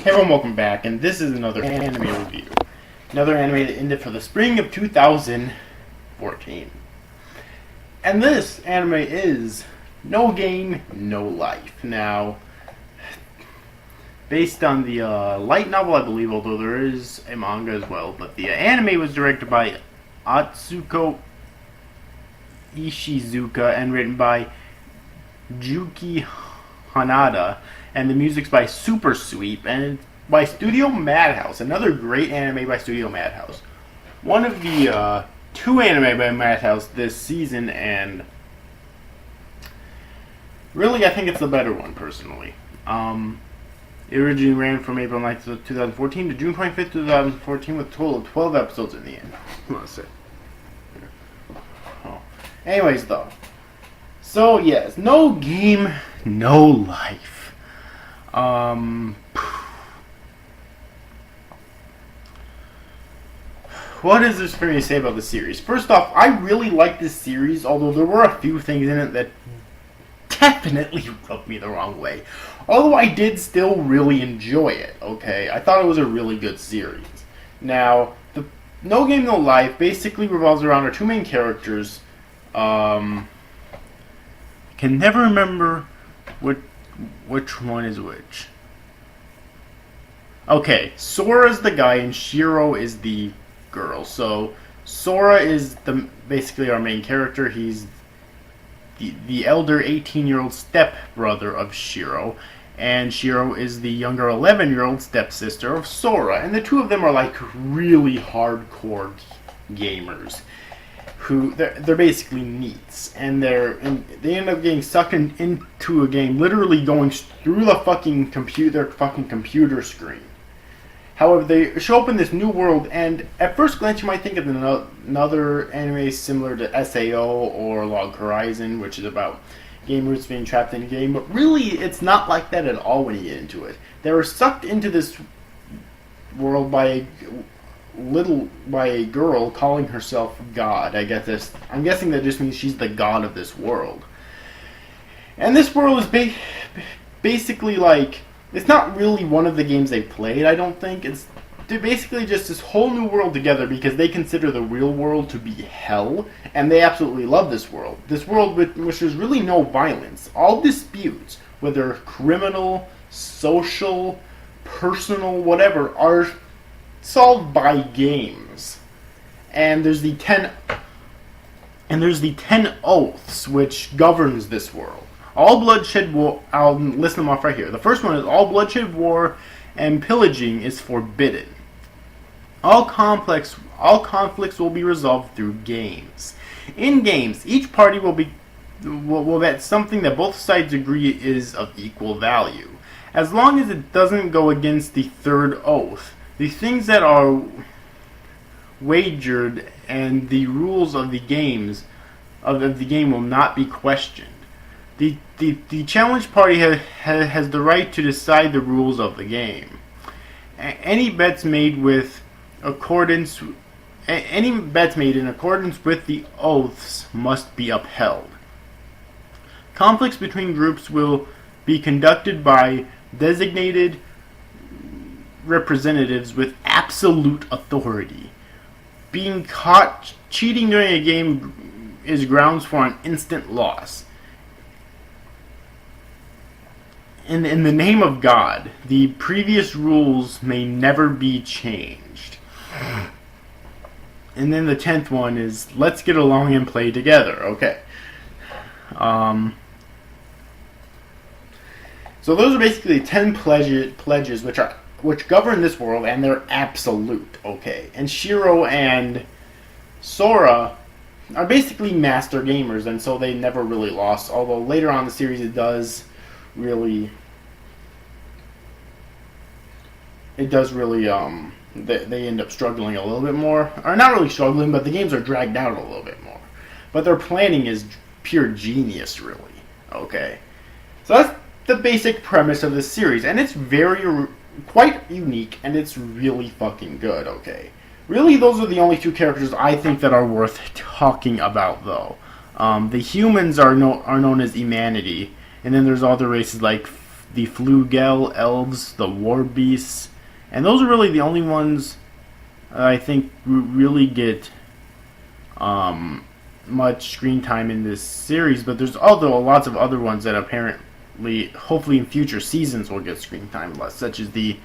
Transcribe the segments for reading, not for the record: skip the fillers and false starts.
Hey everyone, welcome back, and this is another anime review. Another anime that ended for the spring of 2014. And this anime is No Game, No Life. Now, based on the light novel, I believe, although there is a manga as well, but the anime was directed by Atsuko Ishizuka and written by Juki Hanada, and the music's by Super Sweep, and it's by Studio Madhouse, another great anime by Studio Madhouse. One of the two anime by Madhouse this season, and really I think it's the better one, personally. It originally ran from April 9th, 2014 to June 25th, 2014, with a total of 12 episodes in the end. Let's see. Oh. Anyways, though. So, yes, No Game, No Life. What is there for me to say about the series? First off, I really like this series, although there were a few things in it that definitely rubbed me the wrong way. Although I did still really enjoy it, okay? I thought it was a really good series. Now, the No Game No Life basically revolves around our two main characters. Can never remember which one is which. Okay, Sora's the guy and Shiro is the girl. So Sora is basically our main character. He's the elder 18-year-old stepbrother of Shiro, and Shiro is the younger 11-year-old stepsister of Sora. And the two of them are like really hardcore gamers. They're basically NEETs, and they end up getting sucked into a game, literally going through the fucking computer screen. However, they show up in this new world, and at first glance you might think of another anime similar to SAO or Log Horizon, which is about gamers being trapped in a game, but really it's not like that at all when you get into it. They were sucked into this world by a girl calling herself God. I'm guessing that just means she's the god of this world. And this world is basically like, it's not really one of the games they played, I don't think. They're basically just this whole new world together because they consider the real world to be hell, and they absolutely love this world. This world which there's really no violence. All disputes, whether criminal, social, personal, whatever, are solved by games. And there's the 10 oaths which governs this world. All bloodshed war, I'll list them off right here. The first one is all bloodshed, war, and pillaging is forbidden. All conflicts will be resolved through games. In games, each party will bet something that both sides agree is of equal value, as long as it doesn't go against the third oath. The things that are wagered and the rules of the game will not be questioned. The challenge party has the right to decide the rules of the game. Any bets made in accordance with the oaths must be upheld. Conflicts between groups will be conducted by designated representatives with absolute authority. Being caught cheating during a game is grounds for an instant loss. In the name of God, the previous rules may never be changed. And then the 10th one is, let's get along and play together. Okay. So those are basically 10 pledges which govern this world, and they're absolute. Okay. And Shiro and Sora are basically master gamers, and so they never really lost. Although later on in the series it does really they end up struggling a little bit more, or not really struggling, but the games are dragged out a little bit more. But their planning is pure genius, really. Okay, so that's the basic premise of this series, and it's quite unique, and it's really fucking good. Okay, really, those are the only two characters I think that are worth talking about, though. The humans are known as Humanity, and then there's other races like the Flugel elves, the war beasts, and those are really the only ones I think really get much screen time in this series. But there's also lots of other ones that apparently, hopefully in future seasons, will get screen time less, such as the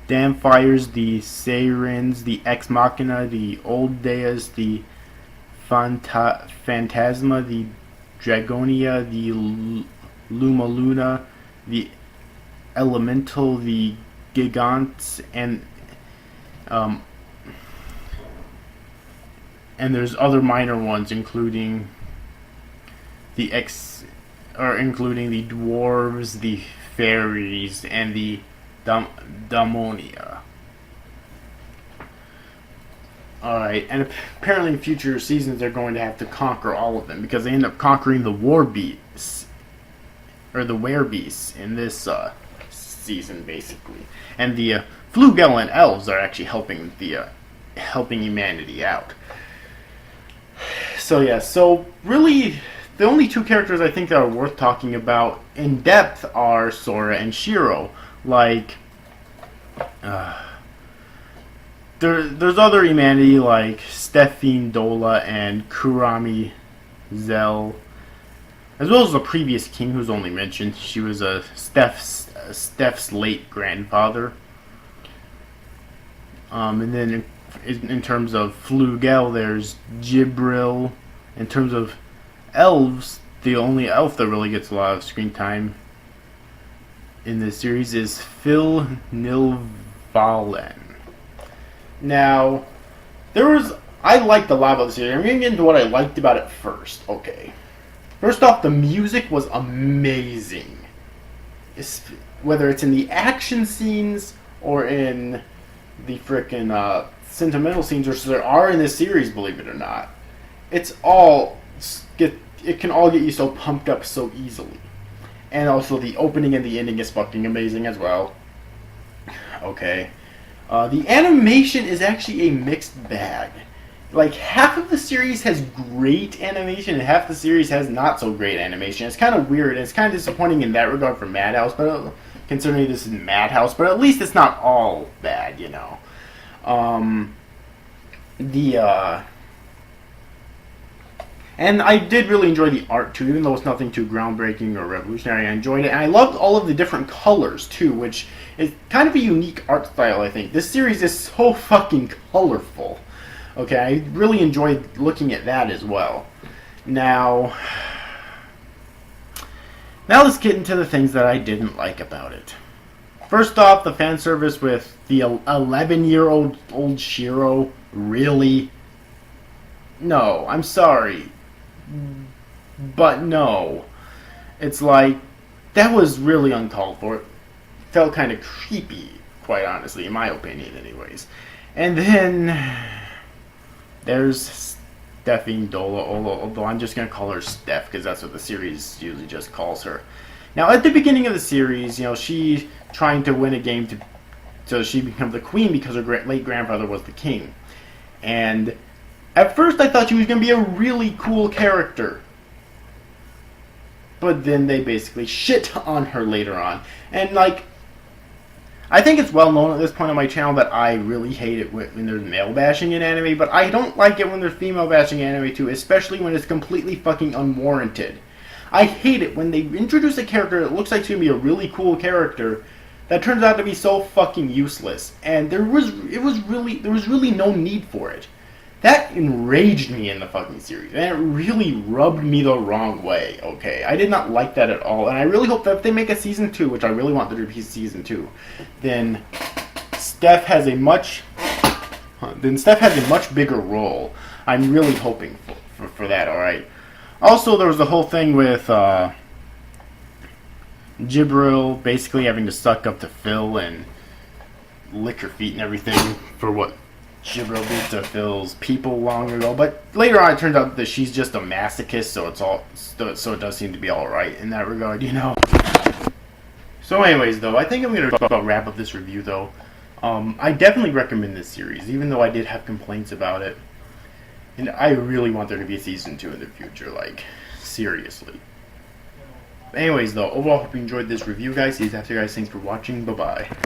Damfires, the Sairens, the Ex Machina, the Old Deas, the Phantasma, the Dragonia, the Luma Luna, the Elemental, the Gigants, and there's other minor ones, including the dwarves, the fairies, and the Daimonia. Alright, and apparently in future seasons they're going to have to conquer all of them, because they end up conquering the war beasts, or the werebeasts in this season, basically. And the Flugel and elves are actually helping humanity out. So yeah, so really the only two characters I think that are worth talking about in depth are Sora and Shiro. Like, there's other humanity like Stephine Dola and Kurami Zell, as well as the previous king who's only mentioned. She was Steph's late grandfather. And then in terms of Flugel, there's Jibril. In terms of elves, the only elf that really gets a lot of screen time in this series is Phil Nilvalen. Now, I liked a lot about the series. I'm going to get into what I liked about it first. Okay. First off, the music was amazing. Whether it's in the action scenes or in the frickin' sentimental scenes, which there are in this series, believe it or not. It can all get you so pumped up so easily. And also the opening and the ending is fucking amazing as well. Okay. The animation is actually a mixed bag. Like, half of the series has great animation and half the series has not so great animation. It's kind of weird, and it's kind of disappointing in that regard for Madhouse, but considering this is Madhouse, but at least it's not all bad, you know. And I did really enjoy the art too, even though it's nothing too groundbreaking or revolutionary. I enjoyed it, and I loved all of the different colors too, which is kind of a unique art style, I think. This series is so fucking colorful. Okay, I really enjoyed looking at that as well. Now let's get into the things that I didn't like about it. First off, the fan service with the 11-year-old Shiro. Really? No, I'm sorry. But no. It's like, that was really uncalled for. It felt kind of creepy, quite honestly, in my opinion anyways. And then there's Stephine Dola, although I'm just going to call her Steph because that's what the series usually just calls her. Now, at the beginning of the series, you know, she's trying to win a game so she becomes the queen because her late grandfather was the king. And at first I thought she was going to be a really cool character. But then they basically shit on her later on. And, like, I think it's well known at this point on my channel that I really hate it when there's male bashing in anime, but I don't like it when there's female bashing in anime too, especially when it's completely fucking unwarranted. I hate it when they introduce a character that looks like she's going to be a really cool character that turns out to be so fucking useless. And there was really no need for it. That enraged me in the fucking series, and it really rubbed me the wrong way, okay? I did not like that at all, and I really hope that if they make a Season 2, which I really want there to be Season 2, then Steph has a much bigger role. I'm really hoping for that, alright? Also, there was the whole thing with Jibril basically having to suck up to Phil and lick her feet and everything for what Jibril did to Phil's people long ago, but later on it turns out that she's just a masochist, so it does seem to be alright in that regard, you know. So anyways, though, I think I'm going to wrap up this review, though. I definitely recommend this series, even though I did have complaints about it. And I really want there to be a Season 2 in the future, like, seriously. Anyways, though, overall, hope you enjoyed this review, guys. See you after, guys. Thanks for watching. Bye bye.